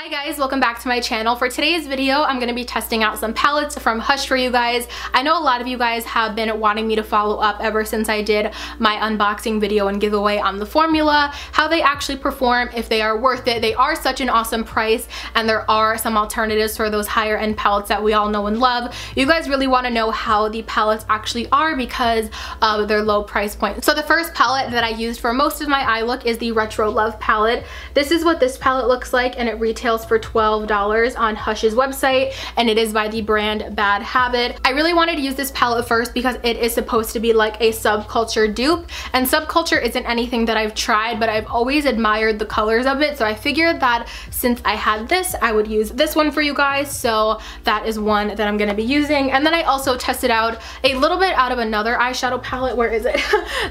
Hi guys, welcome back to my channel. For today's video, I'm going to be testing out some palettes from Hush for you guys. I know a lot of you guys have been wanting me to follow up ever since I did my unboxing video and giveaway on the formula, how they actually perform, if they are worth it. They are such an awesome price, and there are some alternatives for those higher end palettes that we all know and love. You guys really want to know how the palettes actually are because of their low price point. So the first palette that I used for most of my eye look is the Retro Love palette. This is what this palette looks like, and it retails for $12 on Hush's website, and it is by the brand Bad Habit. I really wanted to use this palette first because it is supposed to be like a Subculture dupe, and Subculture isn't anything that I've tried, but I've always admired the colors of it, so I figured that since I had this, I would use this one for you guys, so that is one that I'm going to be using. And then I also tested out a little bit out of another eyeshadow palette. Where is it?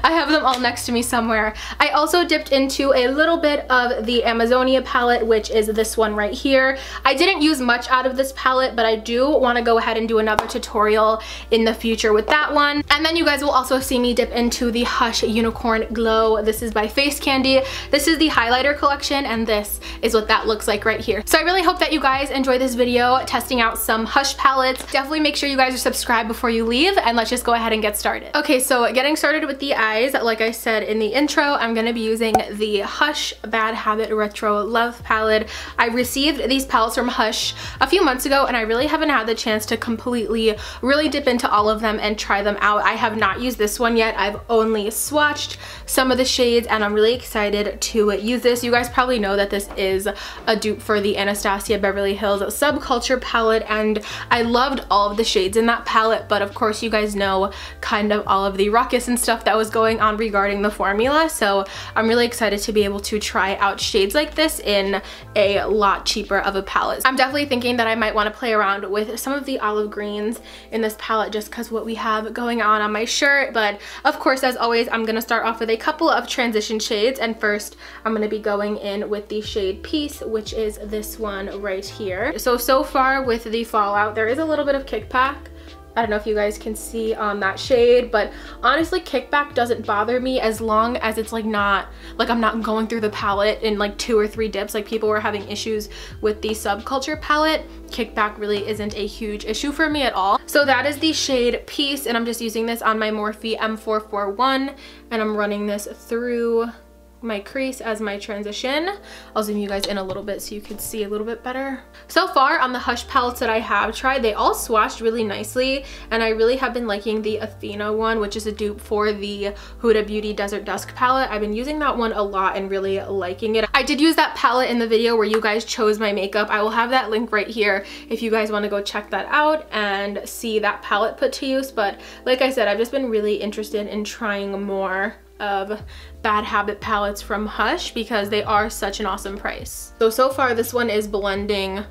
I have them all next to me somewhere. I also dipped into a little bit of the Amazonia palette, which is this one right here. I didn't use much out of this palette, but I do want to go ahead and do another tutorial in the future with that one. And then you guys will also see me dip into the Hush Unicorn Glow. This is by Face Candy. This is the highlighter collection, and this is what that looks like right here. So I really hope that you guys enjoy this video testing out some Hush palettes. Definitely make sure you guys are subscribed before you leave, and let's just go ahead and get started. Okay, so getting started with the eyes, like I said in the intro, I'm going to be using the Hush Bad Habit Retro Love palette. I received these palettes from Hush a few months ago, and I really haven't had the chance to completely really dip into all of them and try them out. I have not used this one yet. I've only swatched some of the shades, and I'm really excited to use this. You guys probably know that this is a dupe for the Anastasia Beverly Hills Subculture palette, and I loved all of the shades in that palette, but of course you guys know kind of all of the ruckus and stuff that was going on regarding the formula, so I'm really excited to be able to try out shades like this in a lot cheaper of a palette. I'm definitely thinking that I might want to play around with some of the olive greens in this palette just because what we have going on my shirt, but of course, as always, I'm going to start off with a couple of transition shades, and first I'm going to be going in with the shade Peace, which is this one right here. So far with the fallout, there is a little bit of kickback. I don't know if you guys can see on that shade, but honestly, kickback doesn't bother me as long as it's like not, like I'm not going through the palette in like 2 or 3 dips like people were having issues with the Subculture palette. Kickback really isn't a huge issue for me at all. So that is the shade Peace, and I'm just using this on my Morphe M441, and I'm running this through my crease as my transition. I'll zoom you guys in a little bit so you can see a little bit better. So far on the Hush palettes that I have tried, they all swatched really nicely, and I really have been liking the Athena one, which is a dupe for the Huda Beauty Desert Dusk palette. I've been using that one a lot and really liking it. I did use that palette in the video where you guys chose my makeup. I will have that link right here if you guys want to go check that out and see that palette put to use, but like I said, I've just been really interested in trying more of Bad Habit palettes from Hush because they are such an awesome price. So far this one is blending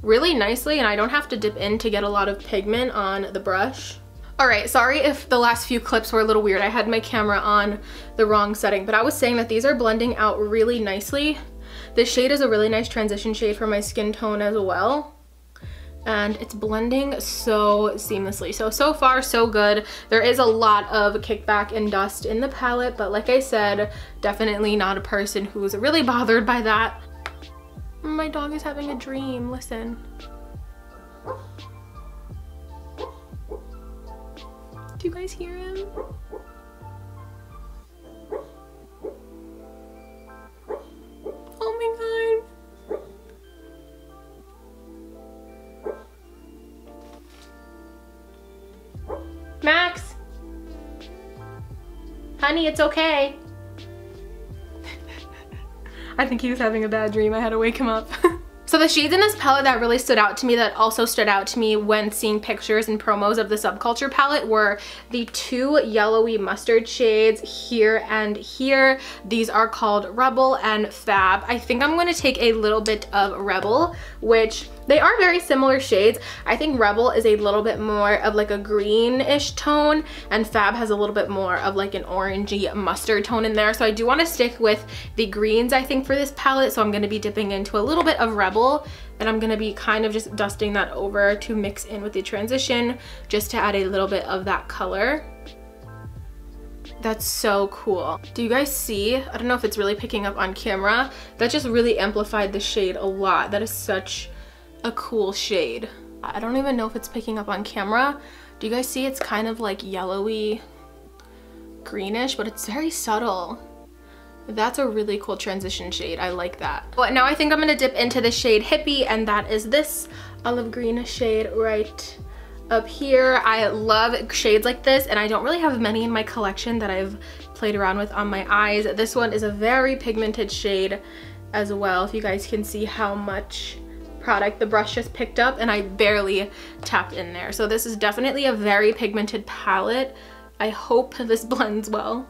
really nicely, and I don't have to dip in to get a lot of pigment on the brush. Alright, sorry if the last few clips were a little weird. I had my camera on the wrong setting, but I was saying that these are blending out really nicely. This shade is a really nice transition shade for my skin tone as well, and it's blending so seamlessly. So far so good. There is a lot of kickback and dust in the palette, but like I said, definitely not a person who's really bothered by that. My dog is having a dream, listen. Do you guys hear him? Oh my god. Max! Honey, it's okay. I think he was having a bad dream. I had to wake him up. So the shades in this palette that really stood out to me, that also stood out to me when seeing pictures and promos of the Subculture palette, were the 2 yellowy mustard shades here and here. These are called Rebel and Fab. I think I'm going to take a little bit of Rebel, which they are very similar shades. I think Rebel is a little bit more of like a greenish tone, and Fab has a little bit more of like an orangey mustard tone in there. So I do want to stick with the greens, I think, for this palette. So I'm going to be dipping into a little bit of Rebel, and I'm going to be kind of just dusting that over to mix in with the transition, just to add a little bit of that color. That's so cool. Do you guys see? I don't know if it's really picking up on camera. That just really amplified the shade a lot. That is such a cool shade. I don't even know if it's picking up on camera. Do you guys see? It's kind of like yellowy greenish, but it's very subtle. That's a really cool transition shade. I like that. But now I think I'm gonna dip into the shade Hippie, and that is this olive green shade right up here. I love shades like this, and I don't really have many in my collection that I've played around with on my eyes. This one is a very pigmented shade as well. If you guys can see how much product the brush just picked up, and I barely tapped in there. So this is definitely a very pigmented palette. I hope this blends well.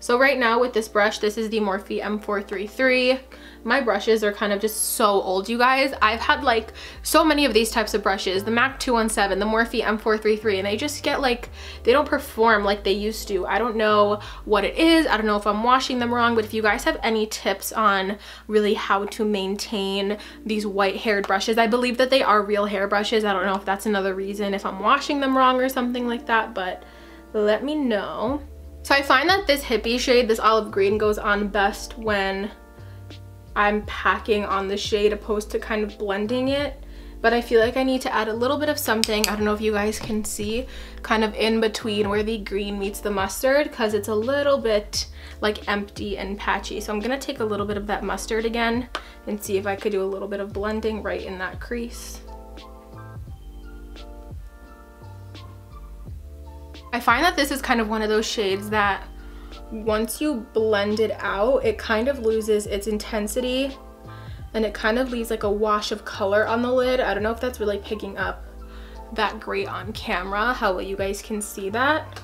So right now with this brush, this is the Morphe M433. My brushes are kind of just so old, you guys. I've had like so many of these types of brushes, the MAC 217, the Morphe M433, and they just get like, they don't perform like they used to. I don't know what it is. I don't know if I'm washing them wrong, but if you guys have any tips on really how to maintain these white haired brushes, I believe that they are real hair brushes. I don't know if that's another reason, if I'm washing them wrong or something like that, but let me know. So I find that this Hippie shade, this olive green, goes on best when I'm packing on the shade opposed to kind of blending it. But I feel like I need to add a little bit of something, I don't know if you guys can see, kind of in between where the green meets the mustard, because it's a little bit like empty and patchy. So I'm gonna take a little bit of that mustard again and see if I could do a little bit of blending right in that crease. I find that this is kind of one of those shades that once you blend it out, it kind of loses its intensity and it kind of leaves like a wash of color on the lid. I don't know if that's really picking up that great on camera, how well you guys can see that.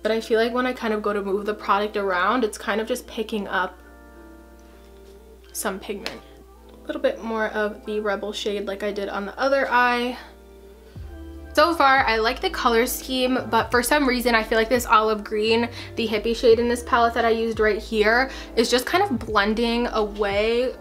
But I feel like when I kind of go to move the product around, it's kind of just picking up some pigment. A little bit more of the Rebel shade like I did on the other eye. So far, I like the color scheme, but for some reason, I feel like this olive green, the Hippie shade in this palette that I used right here, is just kind of blending away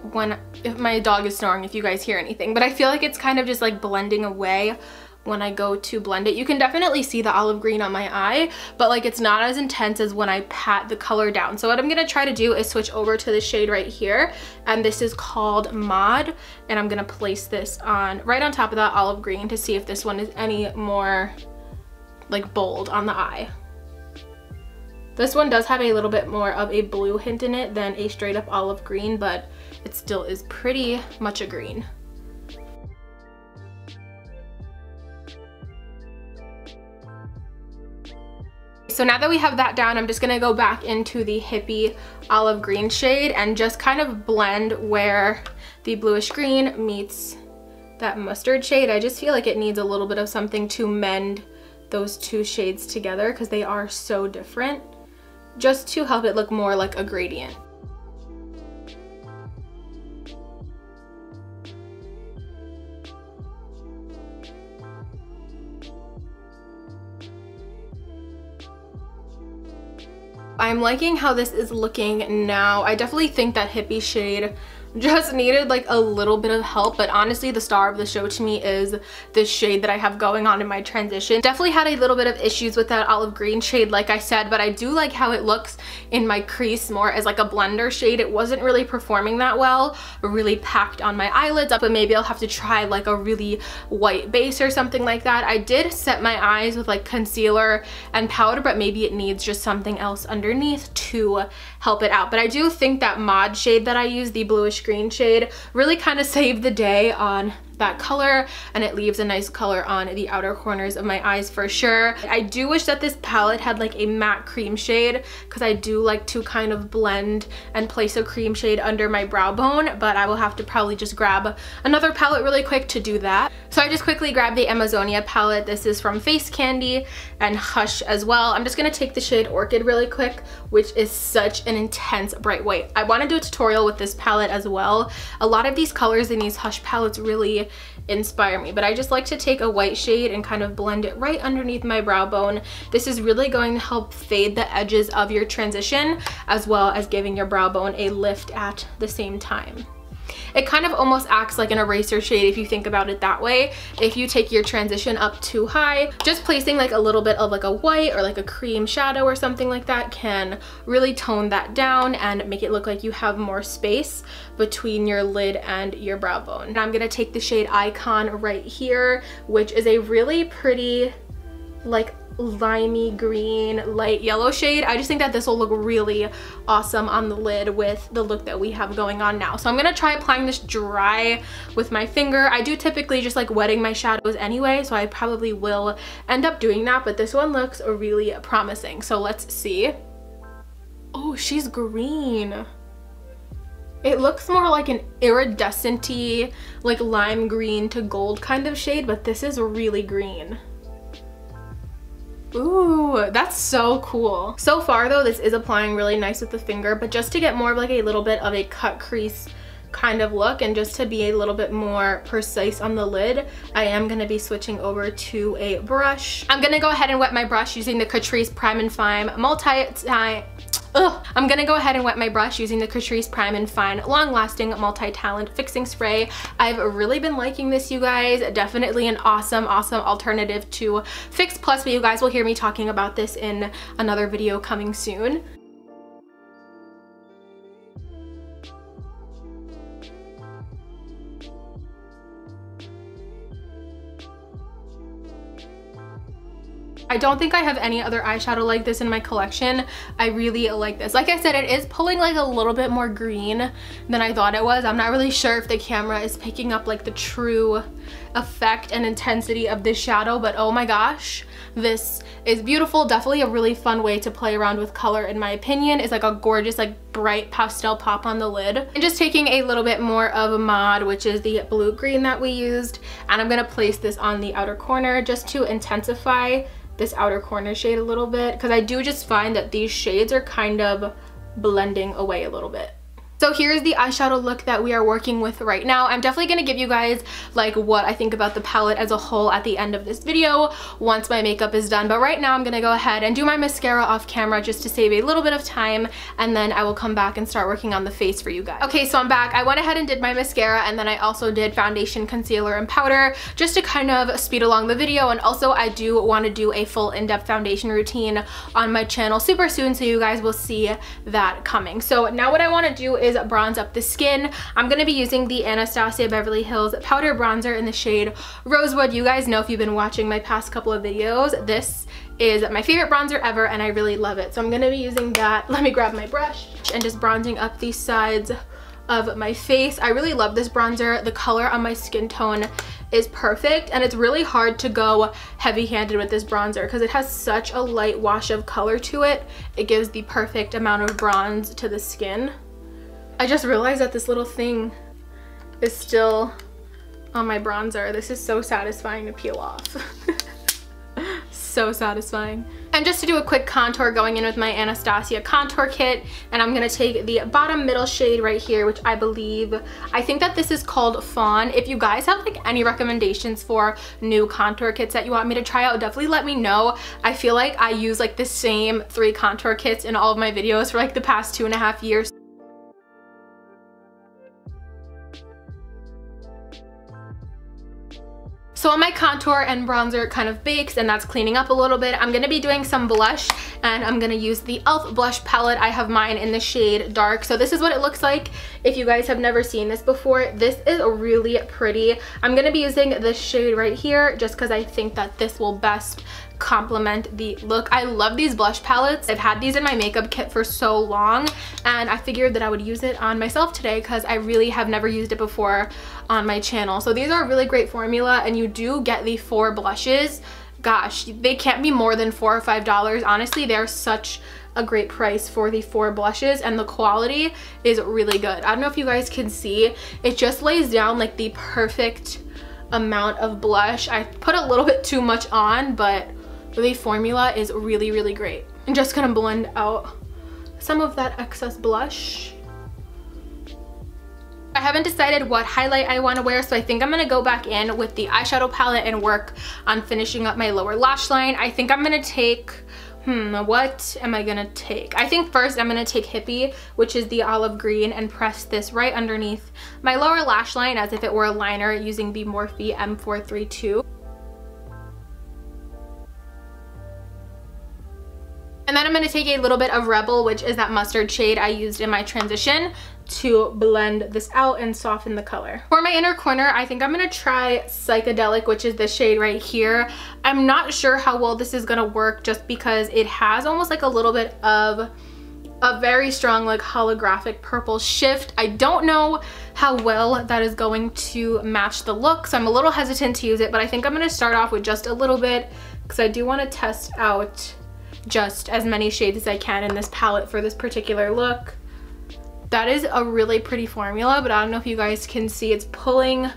if my dog is snoring, if you guys hear anything. But I feel like it's kind of just like blending away when I go to blend it. You can definitely see the olive green on my eye, but like it's not as intense as when I pat the color down. So what I'm gonna try to do is switch over to the shade right here, and this is called Mod, and I'm gonna place this on right on top of that olive green to see if this one is any more like bold on the eye. This one does have a little bit more of a blue hint in it than a straight up olive green, but it still is pretty much a green. So now that we have that down, I'm just gonna go back into the Hippie olive green shade and just kind of blend where the bluish green meets that mustard shade. I just feel like it needs a little bit of something to mend those two shades together because they are so different, just to help it look more like a gradient. I'm liking how this is looking now. I definitely think that Hippie shade just needed like a little bit of help, but honestly the star of the show to me is this shade that I have going on in my transition. Definitely had a little bit of issues with that olive green shade like I said, but I do like how it looks in my crease more as like a blender shade. It wasn't really performing that well, really packed on my eyelids, but maybe I'll have to try like a really white base or something like that. I did set my eyes with like concealer and powder, but maybe it needs just something else underneath to help it out. But I do think that Mod shade that I use, the bluish green shade, really kind of saved the day on that color, and it leaves a nice color on the outer corners of my eyes for sure. I do wish that this palette had like a matte cream shade because I do like to kind of blend and place a cream shade under my brow bone, but I will have to probably just grab another palette really quick to do that. So I just quickly grabbed the Amazonia palette. This is from Face Candy and Hush as well. I'm just gonna take the shade Orchid really quick, which is such an intense bright white. I want to do a tutorial with this palette as well. A lot of these colors in these Hush palettes really inspire me, but I just like to take a white shade and kind of blend it right underneath my brow bone. This is really going to help fade the edges of your transition as well as giving your brow bone a lift at the same time. It kind of almost acts like an eraser shade if you think about it that way. If you take your transition up too high, just placing like a little bit of like a white or like a cream shadow or something like that can really tone that down and make it look like you have more space between your lid and your brow bone. And I'm gonna take the shade Icon right here, which is a really pretty like limey green light yellow shade. I just think that this will look really awesome on the lid with the look that we have going on now. So I'm gonna try applying this dry with my finger. I do typically just like wetting my shadows anyway, so I probably will end up doing that, but this one looks really promising. So let's see. Oh, she's green. It looks more like an iridescent-y, like lime green to gold kind of shade, but this is really green. Ooh, that's so cool. So far though, this is applying really nice with the finger, but just to get more of like a little bit of a cut crease kind of look and just to be a little bit more precise on the lid, I am going to be switching over to a brush. I'm going to go ahead and wet my brush using the Catrice Prime and Fine I'm gonna go ahead and wet my brush using the Catrice Prime and Fine Long Lasting Multi-Talent Fixing Spray. I've really been liking this, you guys. Definitely an awesome alternative to Fix Plus, but you guys will hear me talking about this in another video coming soon. I don't think I have any other eyeshadow like this in my collection. I really like this. Like I said, it is pulling like a little bit more green than I thought it was. I'm not really sure if the camera is picking up like the true effect and intensity of this shadow, but oh my gosh, this is beautiful. Definitely a really fun way to play around with color in my opinion. It's like a gorgeous like bright pastel pop on the lid. And just taking a little bit more of a mod, which is the blue green that we used, and I'm gonna place this on the outer corner just to intensify this outer corner shade a little bit, because I do just find that these shades are kind of blending away a little bit. So here's the eyeshadow look that we are working with right now. I'm definitely going to give you guys like what I think about the palette as a whole at the end of this video once my makeup is done. But right now I'm going to go ahead and do my mascara off camera just to save a little bit of time, and then I will come back and start working on the face for you guys. Okay, so I'm back. I went ahead and did my mascara, and then I also did foundation, concealer, and powder just to kind of speed along the video. And also I do want to do a full in-depth foundation routine on my channel super soon, so you guys will see that coming. So now what I want to do is bronze up the skin. I'm going to be using the Anastasia Beverly Hills powder bronzer in the shade Rosewood. You guys know if you've been watching my past couple of videos, this is my favorite bronzer ever and I really love it. So I'm going to be using that. Let me grab my brush and just bronzing up these sides of my face. I really love this bronzer. The color on my skin tone is perfect, and it's really hard to go heavy-handed with this bronzer because it has such a light wash of color to it. It gives the perfect amount of bronze to the skin. I just realized that this little thing is still on my bronzer. This is so satisfying to peel off. So satisfying. And just to do a quick contour, going in with my Anastasia contour kit, and I'm gonna take the bottom middle shade right here, which I think that this is called Fawn. If you guys have like any recommendations for new contour kits that you want me to try out, definitely let me know. I feel like I use like the same 3 contour kits in all of my videos for like the past 2.5 years. So on my contour and bronzer kind of bakes, and that's cleaning up a little bit, I'm gonna be doing some blush, and I'm gonna use the e.l.f. blush palette. I have mine in the shade Dark. So this is what it looks like if you guys have never seen this before. This is really pretty. I'm gonna be using this shade right here just because I think that this will best complement the look. I love these blush palettes. I've had these in my makeup kit for so long, and I figured that I would use it on myself today because I really have never used it before on my channel. So these are a really great formula, and you do get the 4 blushes. Gosh, they can't be more than $4 or $5. Honestly, they're such a great price for the 4 blushes, and the quality is really good. I don't know if you guys can see, it just lays down like the perfect amount of blush. I put a little bit too much on, but the formula is really great. I'm just gonna blend out some of that excess blush. I haven't decided what highlight I want to wear, so I think I'm gonna go back in with the eyeshadow palette and work on finishing up my lower lash line. I think I'm gonna take What am I gonna take? I think first I'm gonna take Hippie, which is the olive green, and press this right underneath my lower lash line as if it were a liner using the Morphe M432. And then I'm going to take a little bit of Rebel, which is that mustard shade I used in my transition, to blend this out and soften the color. For my inner corner, I think I'm going to try Psychedelic, which is the shade right here. I'm not sure how well this is going to work just because it has almost like a little bit of a very strong like holographic purple shift. I don't know how well that is going to match the look, so I'm a little hesitant to use it, but I think I'm going to start off with just a little bit because I do want to test out just as many shades as I can in this palette for this particular look. That is a really pretty formula, but I don't know if you guys can see, it's pulling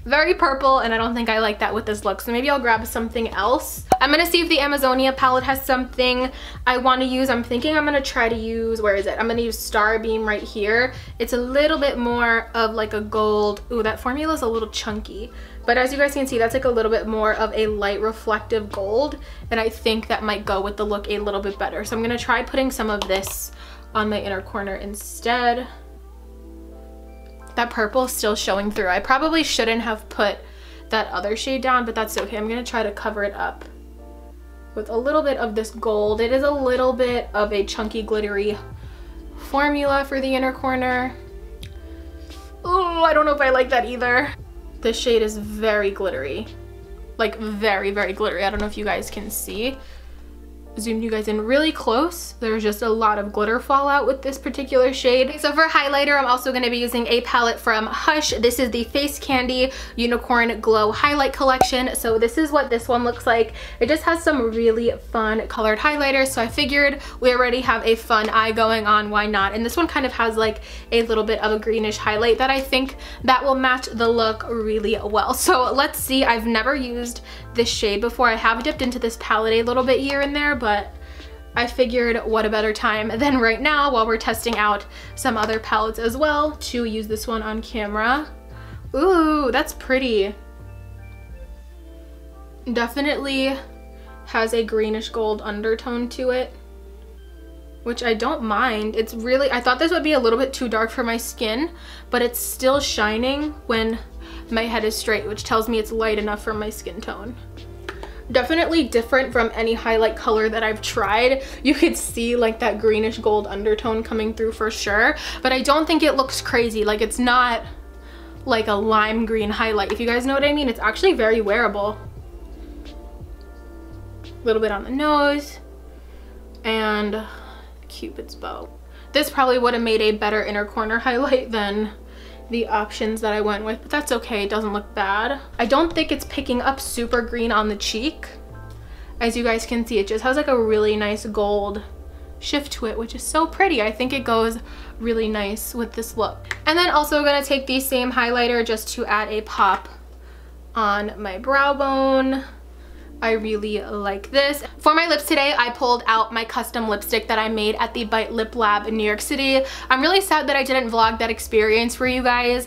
very purple, and I don't think I like that with this look, so maybe I'll grab something else. I'm gonna see if the Amazonia palette has something I want to use. I'm thinking I'm gonna try to use, where is it? I'm gonna use Starbeam right here. It's a little bit more of like a gold. Ooh, that formula is a little chunky, but as you guys can see, that's like a little bit more of a light reflective gold, and I think that might go with the look a little bit better. So I'm gonna try putting some of this on my inner corner instead. That purple is still showing through. I probably shouldn't have put that other shade down, but that's okay. I'm gonna try to cover it up with a little bit of this gold. It is a little bit of a chunky, glittery formula for the inner corner. Oh, I don't know if I like that either. This shade is very glittery, like very, very glittery. I don't know if you guys can see. Zoomed you guys in really close. There's just a lot of glitter fallout with this particular shade. So for highlighter, I'm also going to be using a palette from Hush. This is the Face Candy Unicorn Glow Highlight Collection. So this is what this one looks like. It just has some really fun colored highlighters, so I figured we already have a fun eye going on, why not? And this one kind of has like a little bit of a greenish highlight that I think that will match the look really well. So let's see. I've never used this shade before. I have dipped into this palette a little bit here and there, but I figured what a better time than right now while we're testing out some other palettes as well to use this one on camera. Ooh, that's pretty. Definitely has a greenish gold undertone to it, which I don't mind. It's really, I thought this would be a little bit too dark for my skin, but it's still shining when my head is straight, which tells me it's light enough for my skin tone. Definitely different from any highlight color that I've tried. You could see like that greenish gold undertone coming through for sure, but I don't think it looks crazy. Like, it's not like a lime green highlight, if you guys know what I mean. It's actually very wearable. A little bit on the nose and Cupid's bow. This probably would have made a better inner corner highlight than the options that I went with, but that's okay. It doesn't look bad. I don't think it's picking up super green on the cheek. As you guys can see, it just has like a really nice gold shift to it, which is so pretty. I think it goes really nice with this look. And then also gonna take the same highlighter just to add a pop on my brow bone. I really like this. For my lips today, I pulled out my custom lipstick that I made at the Bite Lip Lab in New York City. I'm really sad that I didn't vlog that experience for you guys.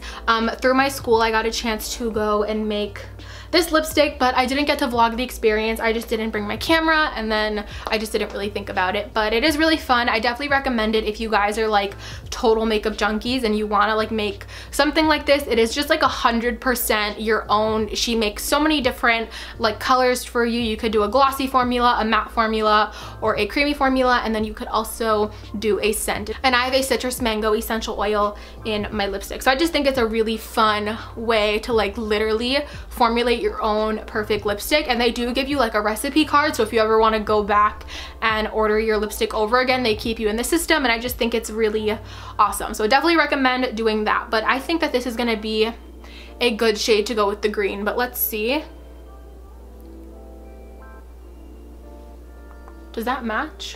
Through my school, I got a chance to go and make this lipstick, but I didn't get to vlog the experience. I just didn't bring my camera, and then I just didn't really think about it, but it is really fun. I definitely recommend it if you guys are like total makeup junkies and you want to like make something like this. It is just like 100% your own. She makes so many different like colors for you. You could do a glossy formula, a matte formula, or a creamy formula, and then you could also do a scent. And I have a citrus mango essential oil in my lipstick, so I just think it's a really fun way to like literally formulate your own perfect lipstick. And they do give you like a recipe card, so if you ever want to go back and order your lipstick over again, they keep you in the system, and I just think it's really awesome. So definitely recommend doing that. But I think that this is going to be a good shade to go with the green, but let's see. Does that match?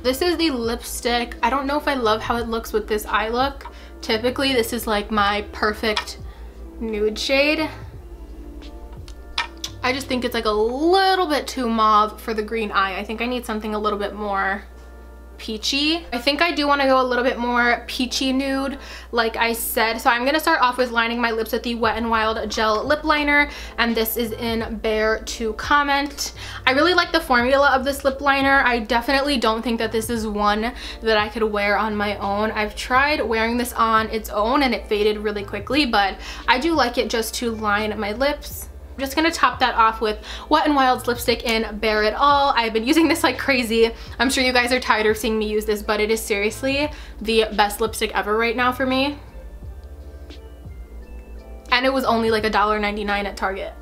This is the lipstick. I don't know if I love how it looks with this eye look. Typically this is like my perfect nude shade. I just think it's like a little bit too mauve for the green eye. I think I need something a little bit more peachy. I think I do want to go a little bit more peachy nude like I said. So I'm going to start off with lining my lips with the Wet n Wild gel lip liner, and this is in Bear to Comment. I really like the formula of this lip liner. I definitely don't think that this is one that I could wear on my own. I've tried wearing this on its own and it faded really quickly, but I do like it just to line my lips. I'm just gonna top that off with Wet n Wild's lipstick in Bare It All. I've been using this like crazy. I'm sure you guys are tired of seeing me use this, but it is seriously the best lipstick ever right now for me. And it was only like $1.99 at Target.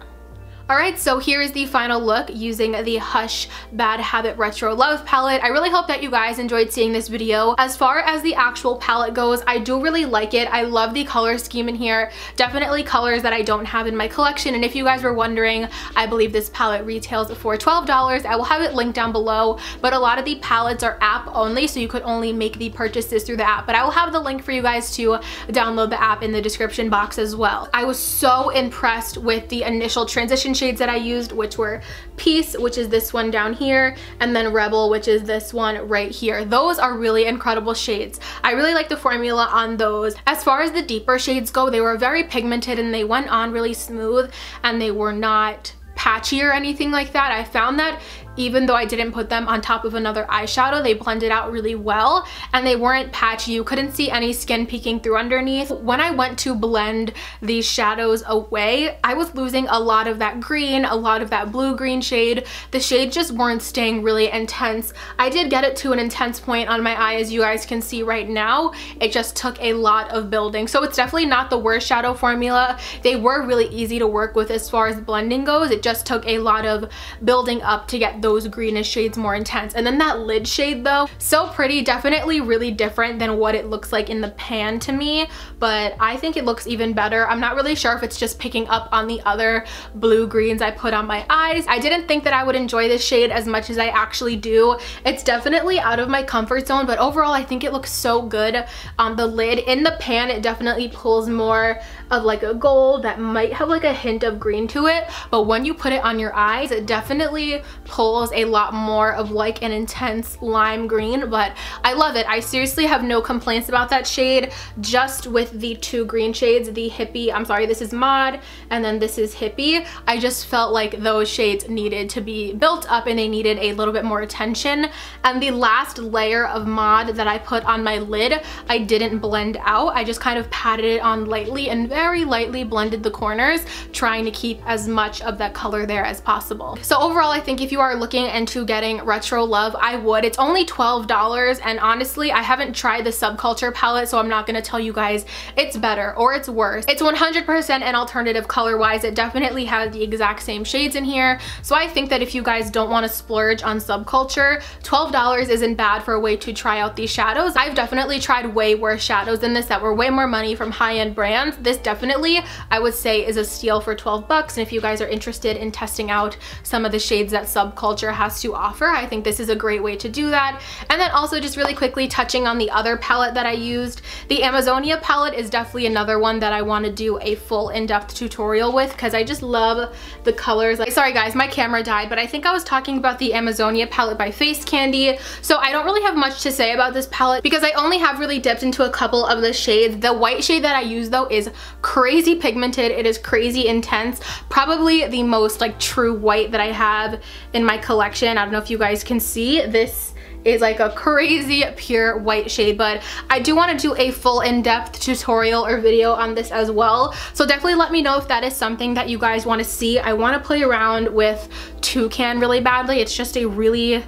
Alright, so here is the final look using the Hush Bad Habit Retro Love palette. I really hope that you guys enjoyed seeing this video. As far as the actual palette goes, I do really like it. I love the color scheme in here. Definitely colors that I don't have in my collection. And if you guys were wondering, I believe this palette retails for $12. I will have it linked down below, but a lot of the palettes are app only, so you could only make the purchases through the app. But I will have the link for you guys to download the app in the description box as well. I was so impressed with the initial transition shades that I used, which were Peace, which is this one down here, and then Rebel, which is this one right here. Those are really incredible shades. I really like the formula on those. As far as the deeper shades go, they were very pigmented and they went on really smooth and they were not patchy or anything like that. I found that even though I didn't put them on top of another eyeshadow, they blended out really well and they weren't patchy. You couldn't see any skin peeking through underneath. When I went to blend these shadows away, I was losing a lot of that green, a lot of that blue-green shade. The shades just weren't staying really intense. I did get it to an intense point on my eye, as you guys can see right now. It just took a lot of building. So it's definitely not the worst shadow formula. They were really easy to work with as far as blending goes. It just took a lot of building up to get those greenish shades more intense. And then that lid shade though, so pretty, definitely really different than what it looks like in the pan to me, but I think it looks even better. I'm not really sure if it's just picking up on the other blue greens I put on my eyes. I didn't think that I would enjoy this shade as much as I actually do. It's definitely out of my comfort zone, but overall I think it looks so good on the lid. In the pan, it definitely pulls more of like a gold that might have like a hint of green to it, but when you put it on your eyes, it definitely pulls a lot more of like an intense lime green. But I love it. I seriously have no complaints about that shade. Just with the two green shades, the Hippie, I'm sorry, this is Mod and then this is Hippie, I just felt like those shades needed to be built up and they needed a little bit more attention. And the last layer of Mod that I put on my lid, I didn't blend out. I just kind of patted it on lightly and very lightly blended the corners, trying to keep as much of that color there as possible. So overall, I think if you are looking into getting Retro Love, I would. It's only $12, and honestly, I haven't tried the Subculture palette, so I'm not gonna tell you guys it's better or it's worse. It's 100% an alternative color-wise. It definitely has the exact same shades in here, so I think that if you guys don't want to splurge on Subculture, $12 isn't bad for a way to try out these shadows. I've definitely tried way worse shadows than this that were way more money from high-end brands. This definitely, I would say, is a steal for 12 bucks, and if you guys are interested in testing out some of the shades that Subculture has to offer, I think this is a great way to do that. And then also just really quickly touching on the other palette that I used, the Amazonia palette is definitely another one that I want to do a full in-depth tutorial with because I just love the colors. Like, sorry guys, my camera died, but I think I was talking about the Amazonia palette by Face Candy. So I don't really have much to say about this palette because I only have really dipped into a couple of the shades. The white shade that I use though is crazy pigmented. It is crazy intense. Probably the most like true white that I have in my collection. I don't know if you guys can see, this is like a crazy pure white shade, but I do want to do a full in-depth tutorial or video on this as well, so definitely let me know if that is something that you guys want to see. I want to play around with Toucan really badly. It's just a really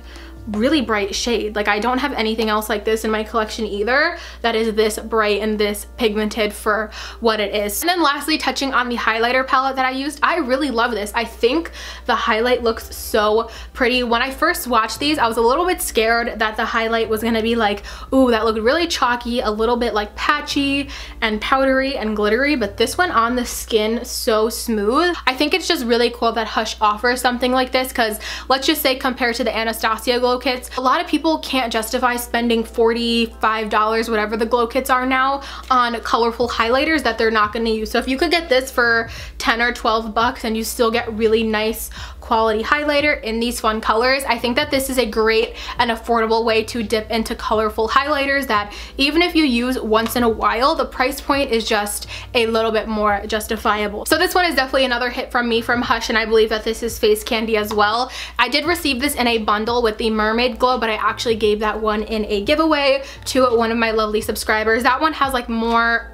bright shade. Like, I don't have anything else like this in my collection either that is this bright and this pigmented for what it is. And then lastly, touching on the highlighter palette that I used, I really love this. I think the highlight looks so pretty. When I first watched these, I was a little bit scared that the highlight was gonna be like, ooh, that looked really chalky, a little bit like patchy and powdery and glittery, but this went on the skin so smooth. I think it's just really cool that Hush offers something like this because let's just say compared to the Anastasia Glow glow kits. A lot of people can't justify spending $45, whatever the glow kits are now, on colorful highlighters that they're not going to use. So if you could get this for 10 or 12 bucks and you still get really nice quality highlighter in these fun colors, I think that this is a great and affordable way to dip into colorful highlighters that even if you use once in a while, the price point is just a little bit more justifiable. So this one is definitely another hit from me from Hush, and I believe that this is face candy as well. I did receive this in a bundle with the Mermaid Glow, but I actually gave that one in a giveaway to one of my lovely subscribers. That one has like more,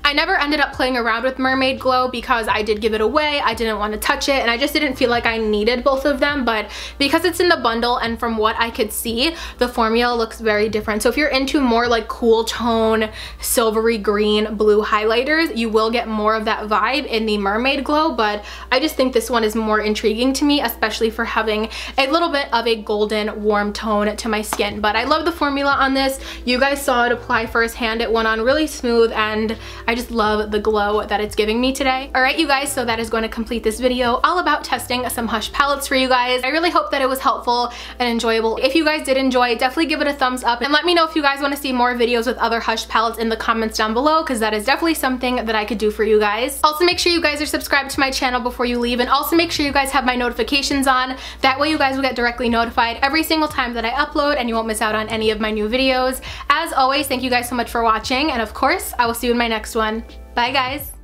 I never ended up playing around with Mermaid Glow because I did give it away. I didn't want to touch it and I just didn't feel like I needed both of them, but because it's in the bundle and from what I could see, the formula looks very different. So if you're into more like cool tone, silvery green, blue highlighters, you will get more of that vibe in the Mermaid Glow, but I just think this one is more intriguing to me, especially for having a little bit of a golden warm tone to my skin. But I love the formula on this. You guys saw it apply firsthand. It went on really smooth and I just love the glow that it's giving me today. Alright you guys, so that is going to complete this video all about testing some Hush palettes for you guys. I really hope that it was helpful and enjoyable. If you guys did enjoy, definitely give it a thumbs up and let me know if you guys want to see more videos with other Hush palettes in the comments down below, because that is definitely something that I could do for you guys. Also make sure you guys are subscribed to my channel before you leave, and also make sure you guys have my notifications on. That way you guys will get directly notified every single time that I upload and you won't miss out on any of my new videos. As always, thank you guys so much for watching, and of course, I will see you in my next one. Bye guys!